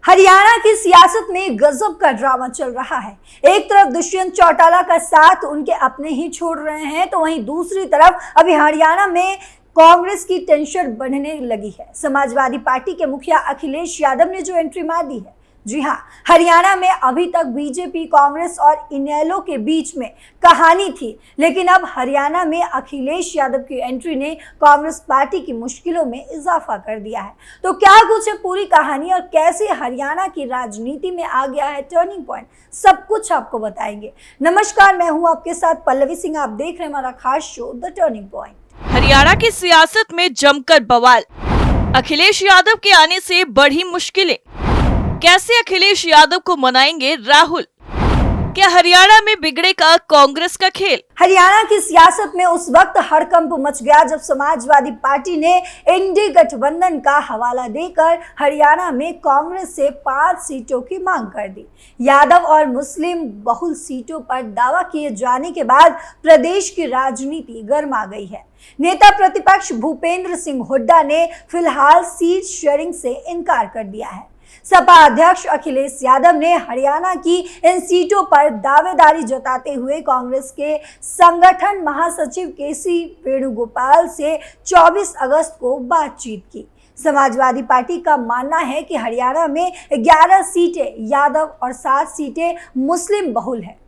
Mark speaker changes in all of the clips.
Speaker 1: हरियाणा की सियासत में गजब का ड्रामा चल रहा है। एक तरफ दुष्यंत चौटाला का साथ उनके अपने ही छोड़ रहे हैं, तो वहीं दूसरी तरफ अभी हरियाणा में कांग्रेस की टेंशन बढ़ने लगी है। समाजवादी पार्टी के मुखिया अखिलेश यादव ने जो एंट्री मार दी है, जी हाँ, हरियाणा में अभी तक बीजेपी, कांग्रेस और इनेलो के बीच में कहानी थी, लेकिन अब हरियाणा में अखिलेश यादव की एंट्री ने कांग्रेस पार्टी की मुश्किलों में इजाफा कर दिया है। तो क्या कुछ है पूरी कहानी और कैसे हरियाणा की राजनीति में आ गया है टर्निंग पॉइंट, सब कुछ आपको बताएंगे। नमस्कार, मैं हूँ आपके साथ पल्लवी सिंह। आप देख रहे हैं हमारा खास show the turning point.
Speaker 2: Haryana की सियासत में जमकर बवाल, अखिलेश यादव के आने से बढ़ी मुश्किलें। कैसे अखिलेश यादव को मनाएंगे राहुल? क्या हरियाणा में बिगड़ेगा कांग्रेस का खेल?
Speaker 1: हरियाणा की सियासत में उस वक्त हड़कंप मच गया जब समाजवादी पार्टी ने इंडी गठबंधन का हवाला देकर हरियाणा में कांग्रेस से 5 सीटों की मांग कर दी। यादव और मुस्लिम बहुल सीटों पर दावा किए जाने के बाद प्रदेश की राजनीति गर्मा गई है। नेता प्रतिपक्ष भूपेंद्र सिंह हुड्डा ने फिलहाल सीट शेयरिंग से इनकार कर दिया है। सपा अध्यक्ष अखिलेश यादव ने हरियाणा की इन सीटों पर दावेदारी जताते हुए कांग्रेस के संगठन महासचिव केसी वेणुगोपाल से 24 अगस्त को बातचीत की। समाजवादी पार्टी का मानना है कि हरियाणा में 11 सीटें यादव और 7 सीटें मुस्लिम बहुल हैं।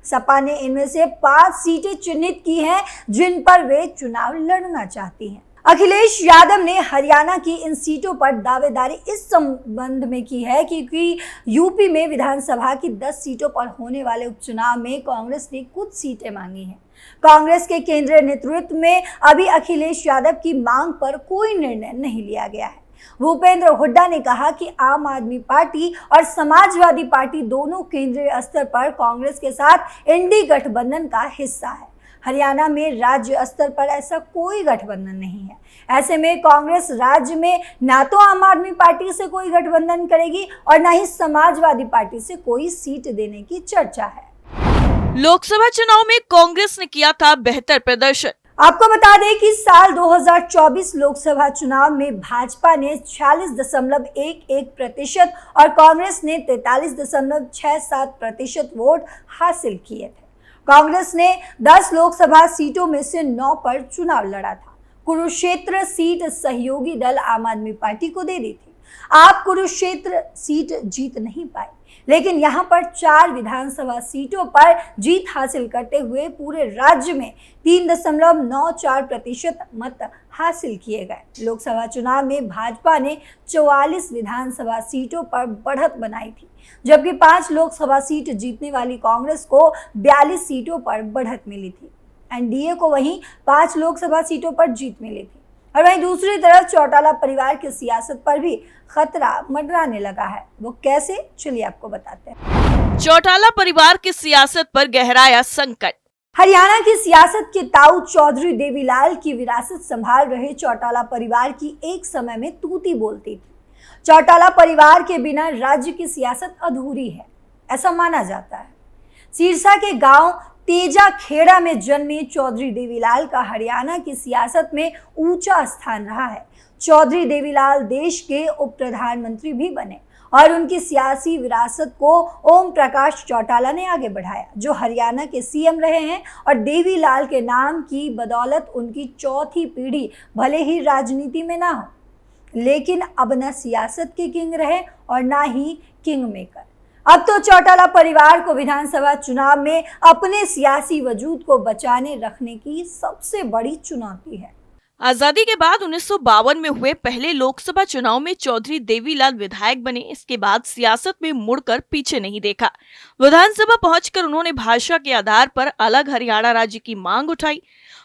Speaker 1: सपा ने इनमें से 5 सीटें चिन्हित की हैं जिन पर वे चुनाव लड़ना चाहती हैं। अखिलेश यादव ने हरियाणा की इन सीटों पर दावेदारी इस संबंध में की है क्योंकि यूपी में विधानसभा की 10 सीटों पर होने वाले उपचुनाव में कांग्रेस ने कुछ सीटें मांगी हैं। कांग्रेस के केंद्रीय नेतृत्व में अभी अखिलेश यादव की मांग पर कोई निर्णय नहीं लिया गया है। भूपेंद्र हुड्डा ने कहा कि आम आदमी पार्टी और समाजवादी पार्टी दोनों केंद्रीय स्तर पर कांग्रेस के साथ इंडी गठबंधन का हिस्सा है। हरियाणा में राज्य स्तर पर ऐसा कोई गठबंधन नहीं है। ऐसे में कांग्रेस राज्य में ना तो आम आदमी पार्टी से कोई गठबंधन करेगी और ना ही समाजवादी पार्टी से कोई सीट देने की चर्चा है।
Speaker 2: लोकसभा चुनाव में कांग्रेस ने किया था बेहतर प्रदर्शन।
Speaker 1: आपको बता दें कि साल 2024 लोकसभा चुनाव में भाजपा ने 46.11% और कांग्रेस ने 43.67% वोट हासिल किए थे। कांग्रेस ने 10 लोकसभा सीटों में से 9 पर चुनाव लड़ा था। कुरुक्षेत्र सीट सहयोगी दल आम आदमी पार्टी को दे दी थी। आप कुरुक्षेत्र सीट जीत नहीं पाए, लेकिन यहां पर 4 विधानसभा सीटों पर जीत हासिल करते हुए पूरे राज्य में 3.94% मत हासिल किए गए। लोकसभा चुनाव में भाजपा ने 44 विधानसभा सीटों पर बढ़त बनाई थी, जबकि 5 लोकसभा सीट जीतने वाली कांग्रेस को 42 सीटों पर बढ़त मिली थी। एनडीए को वहीं 5 लोकसभा सीटों पर जीत मिली थी। और वहीं दूसरी तरफ चौटाला परिवार की सियासत पर भी खतरा मंडराने लगा है। वो कैसे, चलिए आपको बताते हैं।
Speaker 2: चौटाला परिवार की सियासत पर गहराया संकट।
Speaker 1: हरियाणा की सियासत के ताऊ चौधरी देवीलाल की विरासत संभाल रहे चौटाला परिवार की एक समय में तूती बोलती थी। चौटाला परिवार के बिना राज्य की सियासत अधूरी है, ऐसा माना जाता है। सिरसा के गांव तेजा खेड़ा में जन्मे चौधरी देवीलाल का हरियाणा की सियासत में ऊंचा स्थान रहा है। चौधरी देवीलाल देश के उप प्रधानमंत्री भी बने और उनकी सियासी विरासत को ओम प्रकाश चौटाला ने आगे बढ़ाया, जो हरियाणा के सीएम रहे हैं। और देवीलाल के नाम की बदौलत उनकी चौथी पीढ़ी भले ही राजनीति में ना हो, लेकिन अब न सियासत के किंग रहे और ना ही किंग मेकर। अब तो चौटाला परिवार को विधानसभा चुनाव में अपने सियासी वजूद को बचाने रखने की सबसे बड़ी चुनौती है।
Speaker 2: आजादी के बाद 1952 में हुए पहले लोकसभा चुनाव में चौधरी देवीलाल विधायक बने। इसके बाद सियासत में मुड़कर पीछे नहीं देखा। विधानसभा पहुंचकर उन्होंने भाषा के आधार पर अलग हरियाणा राज्य की मांग उठाई।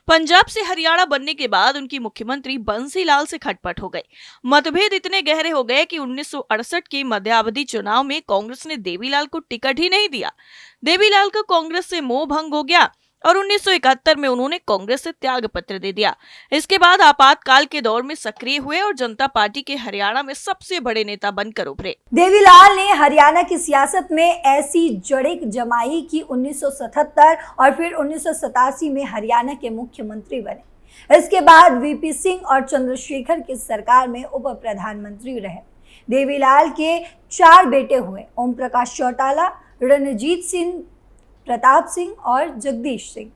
Speaker 2: पंजाब से हरियाणा बनने के बाद उनकी मुख्यमंत्री बंसीलाल से खटपट हो गई। मतभेद इतने गहरे हो गए कि 1968 के मध्यावधि चुनाव में कांग्रेस ने देवीलाल को टिकट ही नहीं दिया। देवीलाल का कांग्रेस से मोह भंग हो गया और 1971 में उन्होंने कांग्रेस से त्याग पत्र दे दिया। इसके बाद आपातकाल के दौर में सक्रिय हुए और जनता पार्टी के हरियाणा में सबसे बड़े नेता बनकर उभरे।
Speaker 1: देवीलाल ने हरियाणा की सियासत में ऐसी जड़ें जमाई कि 1977 और फिर 1987 में हरियाणा के मुख्यमंत्री बने। इसके बाद वीपी सिंह और चंद्रशेखर की सरकार में उप प्रधानमंत्री रहे। देवीलाल के 4 बेटे हुए, ओम प्रकाश चौटाला, रणजीत सिंह, प्रताप सिंह और जगदीश सिंह।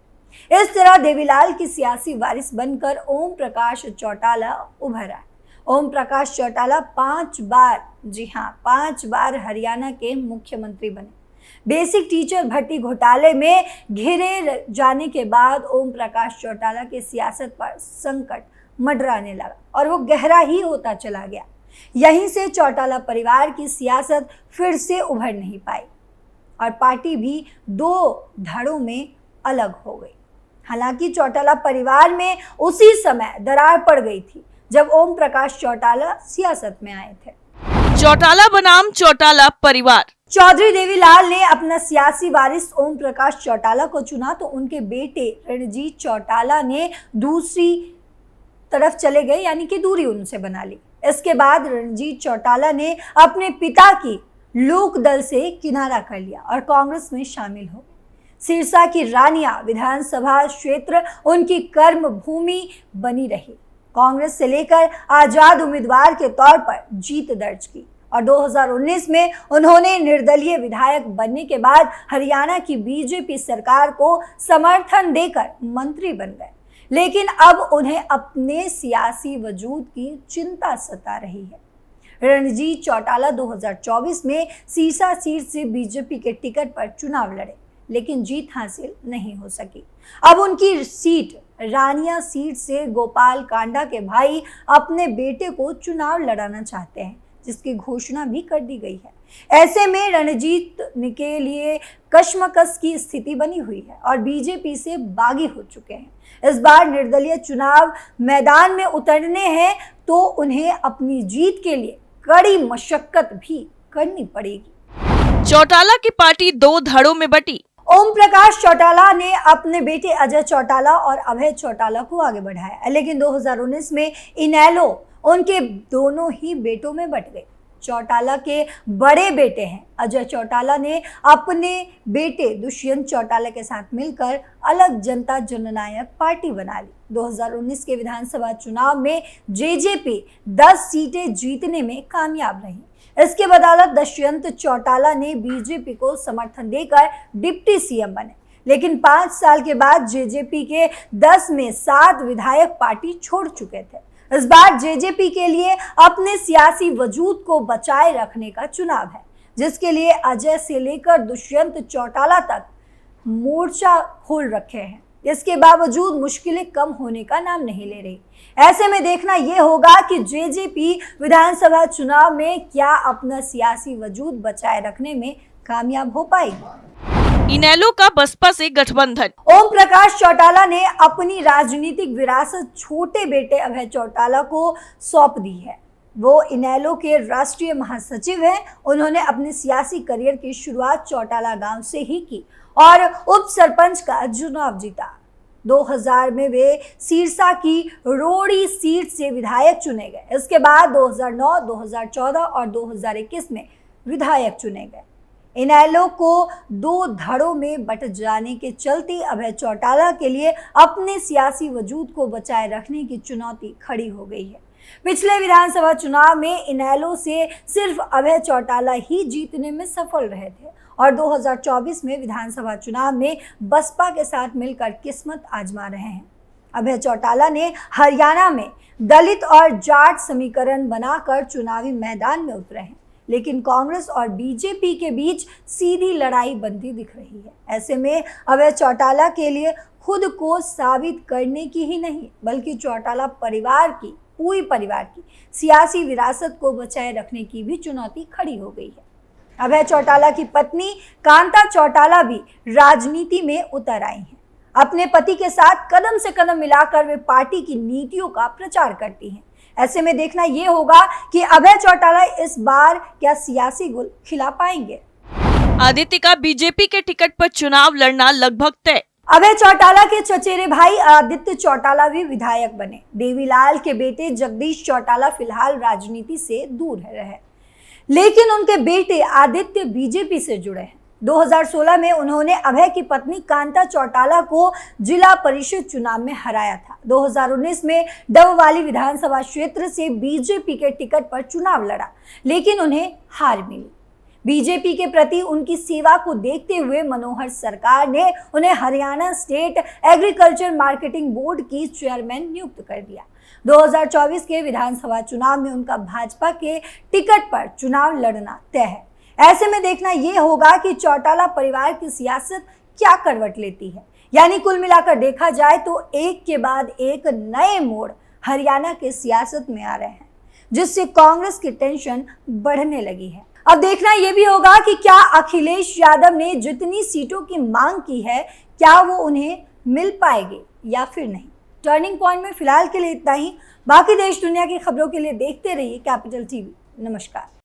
Speaker 1: इस तरह देवीलाल की सियासी वारिस बनकर ओम प्रकाश चौटाला उभरा। ओम प्रकाश चौटाला 5 बार, जी हाँ 5 बार हरियाणा के मुख्यमंत्री बने। बेसिक टीचर भर्ती घोटाले में घिरे जाने के बाद ओम प्रकाश चौटाला के सियासत पर संकट मंडराने लगा और वो गहरा ही होता चला गया। यहीं से चौटाला परिवार की सियासत फिर से उभर नहीं पाई और पार्टी भी 2 धड़ों में अलग हो गई। हालांकि चौटाला परिवार में उसी समय दरार पड़ गई थी जब ओम प्रकाश चौटाला सियासत में आए थे।
Speaker 2: चौटाला बनाम चौटाला परिवार।
Speaker 1: चौधरी देवीलाल ने अपना सियासी वारिस ओम प्रकाश चौटाला को चुना तो उनके बेटे रणजीत चौटाला ने दूसरी तरफ चले गए, यानी कि दूरी उनसे बना ली। इसके बाद रणजीत चौटाला ने अपने पिता की लोक दल से किनारा कर लिया और कांग्रेस में शामिल हो गए। सिरसा की रानिया विधानसभा क्षेत्र उनकी कर्म भूमि बनी रही। कांग्रेस से लेकर आजाद उम्मीदवार के तौर पर जीत दर्ज की और 2019 में उन्होंने निर्दलीय विधायक बनने के बाद हरियाणा की बीजेपी सरकार को समर्थन देकर मंत्री बन गए। लेकिन अब उन्हें अपने सियासी वजूद की चिंता सता रही है। रणजीत चौटाला 2024 में सिरसा सीट से बीजेपी के टिकट पर चुनाव लड़े, लेकिन जीत हासिल नहीं हो सकी। अब उनकी सीट रानिया सीट से गोपाल कांडा के भाई अपने बेटे को चुनाव लड़ाना चाहते हैं, जिसकी घोषणा भी कर दी गई है। ऐसे में रणजीत के लिए कशमकश की स्थिति बनी हुई है और बीजेपी से बागी हो चुके हैं। इस बार निर्दलीय चुनाव मैदान में उतरने हैं तो उन्हें अपनी जीत के लिए कड़ी मशक्कत भी करनी पड़ेगी।
Speaker 2: चौटाला की पार्टी 2 धड़ों में बटी।
Speaker 1: ओम प्रकाश चौटाला ने अपने बेटे अजय चौटाला और अभय चौटाला को आगे बढ़ाया, लेकिन 2019 में इनेलो उनके दोनों ही बेटों में बट गए। चौटाला के बड़े बेटे हैं अजय चौटाला ने अपने बेटे दुष्यंत चौटाला के साथ मिलकर अलग जनता जननायक पार्टी बना ली। 2019 के विधानसभा चुनाव में जेजेपी 10 सीटें जीतने में कामयाब रही। इसके बदौलत दुष्यंत चौटाला ने बीजेपी को समर्थन देकर डिप्टी सीएम बने, लेकिन 5 साल के बाद जेजेपी के 10 में 7 विधायक पार्टी छोड़ चुके थे। इस बार जेजेपी के लिए अपने सियासी वजूद को बचाए रखने का चुनाव है, जिसके लिए अजय से लेकर दुष्यंत चौटाला तक मोर्चा खोल रखे हैं। इसके बावजूद मुश्किलें कम होने का नाम नहीं ले रही। ऐसे में देखना यह होगा कि जेजेपी विधानसभा चुनाव में क्या अपना सियासी वजूद बचाए रखने में कामयाब हो पाएगी।
Speaker 2: इनेलो का बसपा से गठबंधन।
Speaker 1: ओम प्रकाश चौटाला ने अपनी राजनीतिक विरासत छोटे बेटे अभय चौटाला को सौंप दी है। वो इनेलो के राष्ट्रीय महासचिव हैं। उन्होंने अपने सियासी करियर की शुरुआत चौटाला गांव से ही की और उप सरपंच का चुनाव जीता। 2000 में वे सिरसा की रोड़ी सीट से विधायक चुने गए। इसके बाद 2009, 2014 और 2021 में विधायक चुने गए। इनेलो को 2 धड़ों में बट जाने के चलते अभय चौटाला के लिए अपने सियासी वजूद को बचाए रखने की चुनौती खड़ी हो गई है। पिछले विधानसभा चुनाव में इनेलो से सिर्फ अभय चौटाला ही जीतने में सफल रहे थे और 2024 में विधानसभा चुनाव में बसपा के साथ मिलकर किस्मत आजमा रहे हैं। अभय चौटाला ने हरियाणा में दलित और जाट समीकरण बनाकर चुनावी मैदान में उतरे हैं, लेकिन कांग्रेस और बीजेपी के बीच सीधी लड़ाई बनती दिख रही है। ऐसे में अभय चौटाला के लिए खुद को साबित करने की ही नहीं, बल्कि चौटाला परिवार की, पूरी परिवार की सियासी विरासत को बचाए रखने की भी चुनौती खड़ी हो गई है। अभय चौटाला की पत्नी कांता चौटाला भी राजनीति में उतर आई हैं। अपने पति के साथ कदम से कदम मिलाकर वे पार्टी की नीतियों का प्रचार करती हैं। ऐसे में देखना यह होगा कि अभय चौटाला इस बार क्या सियासी गुल खिला पाएंगे।
Speaker 2: आदित्य का बीजेपी के टिकट पर चुनाव लड़ना लगभग तय।
Speaker 1: अभय चौटाला के चचेरे भाई आदित्य चौटाला भी विधायक बने। देवीलाल के बेटे जगदीश चौटाला फिलहाल राजनीति से दूर रहे, लेकिन उनके बेटे आदित्य बीजेपी से जुड़े हैं। 2016 में उन्होंने अभय की पत्नी कांता चौटाला को जिला परिषद चुनाव में हराया था। 2019 में डबवाली विधानसभा क्षेत्र से बीजेपी के टिकट पर चुनाव लड़ा, लेकिन उन्हें हार मिली। बीजेपी के प्रति उनकी सेवा को देखते हुए मनोहर सरकार ने उन्हें Haryana state agriculture marketing board की चेयरमैन नियुक्त कर दिया। 2024 के विधानसभा चुनाव में उनका भाजपा के टिकट पर चुनाव लड़ना तय है। ऐसे में देखना यह होगा कि चौटाला परिवार की सियासत क्या करवट लेती है। यानी कुल मिलाकर देखा जाए तो एक के बाद एक नए मोड़ हरियाणा के सियासत में आ रहे हैं, जिससे कांग्रेस की टेंशन बढ़ने लगी है। अब देखना यह भी होगा कि क्या अखिलेश यादव ने जितनी सीटों की मांग की है, क्या वो उन्हें मिल पाएंगे या फिर नहीं। टर्निंग पॉइंट में फिलहाल के लिए इतना ही। बाकी देश दुनिया की खबरों के लिए देखते रहिए कैपिटल टीवी। नमस्कार।